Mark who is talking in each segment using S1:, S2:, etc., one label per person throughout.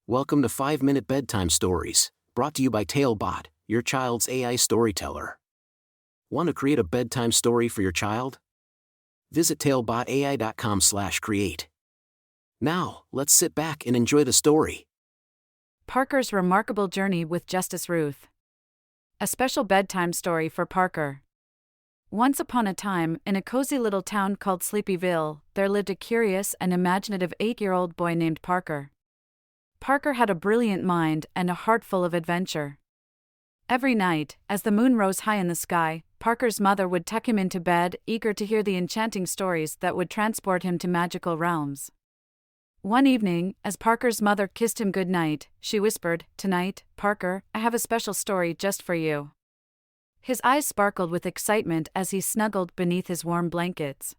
S1: Welcome to 5-Minute Bedtime Stories, brought to you by TaleBot, your child's AI storyteller. Want to create a bedtime story for your child? Visit talebotai.com/create. Now, let's sit back and enjoy the story.
S2: Parker's Remarkable Journey with Justice Ruth. A special bedtime story for Parker. Once upon a time, in a cozy little town called Sleepyville, there lived a curious and imaginative 8-year-old boy named Parker. Parker had a brilliant mind and a heart full of adventure. Every night, as the moon rose high in the sky, Parker's mother would tuck him into bed, eager to hear the enchanting stories that would transport him to magical realms. One evening, as Parker's mother kissed him goodnight, she whispered, "Tonight, Parker, I have a special story just for you." His eyes sparkled with excitement as he snuggled beneath his warm blankets.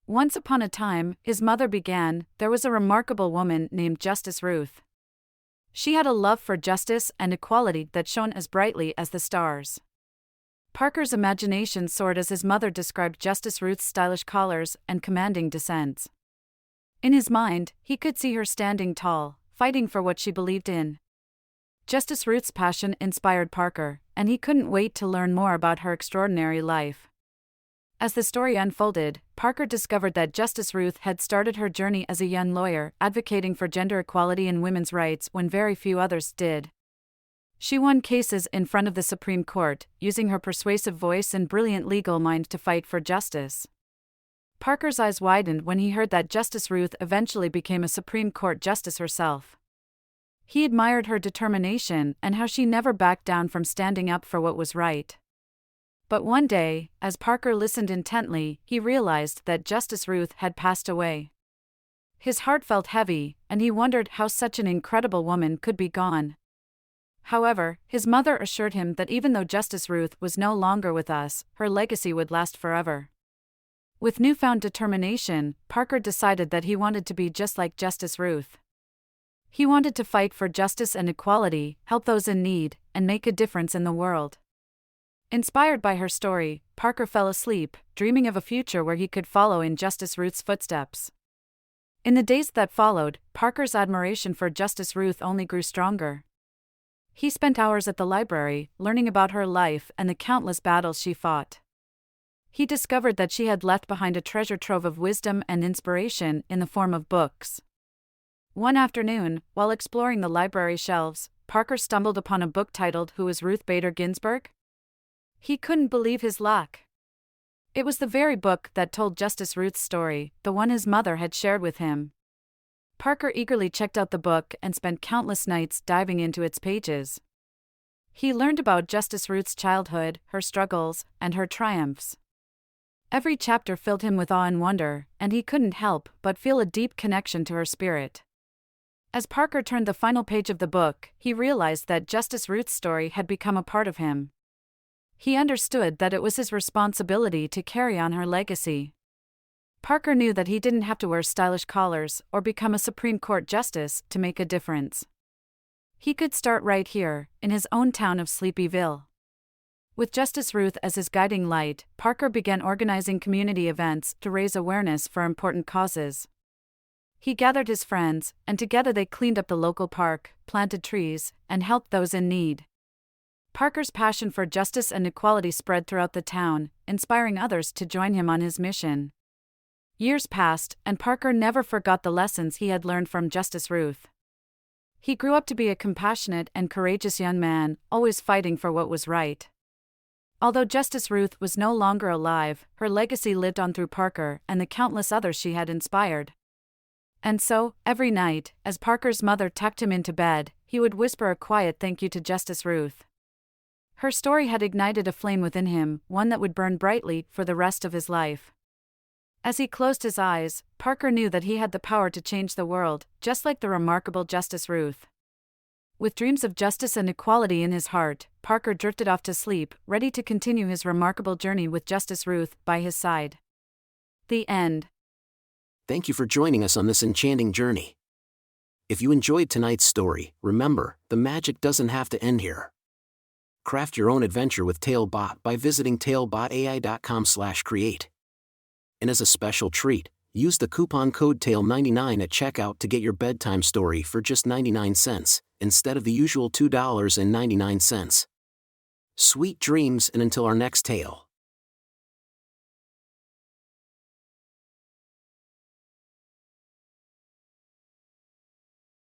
S2: Once upon a time, his mother began, there was a remarkable woman named Justice Ruth. She had a love for justice and equality that shone as brightly as the stars. Parker's imagination soared as his mother described Justice Ruth's stylish collars and commanding descents. In his mind, he could see her standing tall, fighting for what she believed in. Justice Ruth's passion inspired Parker, and he couldn't wait to learn more about her extraordinary life. As the story unfolded, Parker discovered that Justice Ruth had started her journey as a young lawyer, advocating for gender equality and women's rights when very few others did. She won cases in front of the Supreme Court, using her persuasive voice and brilliant legal mind to fight for justice. Parker's eyes widened when he heard that Justice Ruth eventually became a Supreme Court justice herself. He admired her determination and how she never backed down from standing up for what was right. But one day, as Parker listened intently, he realized that Justice Ruth had passed away. His heart felt heavy, and he wondered how such an incredible woman could be gone. However, his mother assured him that even though Justice Ruth was no longer with us, her legacy would last forever. With newfound determination, Parker decided that he wanted to be just like Justice Ruth. He wanted to fight for justice and equality, help those in need, and make a difference in the world. Inspired by her story, Parker fell asleep, dreaming of a future where he could follow in Justice Ruth's footsteps. In the days that followed, Parker's admiration for Justice Ruth only grew stronger. He spent hours at the library, learning about her life and the countless battles she fought. He discovered that she had left behind a treasure trove of wisdom and inspiration in the form of books. One afternoon, while exploring the library shelves, Parker stumbled upon a book titled Who is Ruth Bader Ginsburg? He couldn't believe his luck. It was the very book that told Justice Ruth's story, the one his mother had shared with him. Parker eagerly checked out the book and spent countless nights diving into its pages. He learned about Justice Ruth's childhood, her struggles, and her triumphs. Every chapter filled him with awe and wonder, and he couldn't help but feel a deep connection to her spirit. As Parker turned the final page of the book, he realized that Justice Ruth's story had become a part of him. He understood that it was his responsibility to carry on her legacy. Parker knew that he didn't have to wear stylish collars or become a Supreme Court justice to make a difference. He could start right here, in his own town of Sleepyville. With Justice Ruth as his guiding light, Parker began organizing community events to raise awareness for important causes. He gathered his friends, and together they cleaned up the local park, planted trees, and helped those in need. Parker's passion for justice and equality spread throughout the town, inspiring others to join him on his mission. Years passed, and Parker never forgot the lessons he had learned from Justice Ruth. He grew up to be a compassionate and courageous young man, always fighting for what was right. Although Justice Ruth was no longer alive, her legacy lived on through Parker and the countless others she had inspired. And so, every night, as Parker's mother tucked him into bed, he would whisper a quiet thank you to Justice Ruth. Her story had ignited a flame within him, one that would burn brightly for the rest of his life. As he closed his eyes, Parker knew that he had the power to change the world, just like the remarkable Justice Ruth. With dreams of justice and equality in his heart, Parker drifted off to sleep, ready to continue his remarkable journey with Justice Ruth by his side. The end.
S1: Thank you for joining us on this enchanting journey. If you enjoyed tonight's story, remember, the magic doesn't have to end here. Craft your own adventure with TaleBot by visiting talebotai.com/create. And as a special treat, Use the coupon code TALE99 at checkout to get your bedtime story for just 99 cents, instead of the usual $2.99. Sweet dreams, and until our next tale.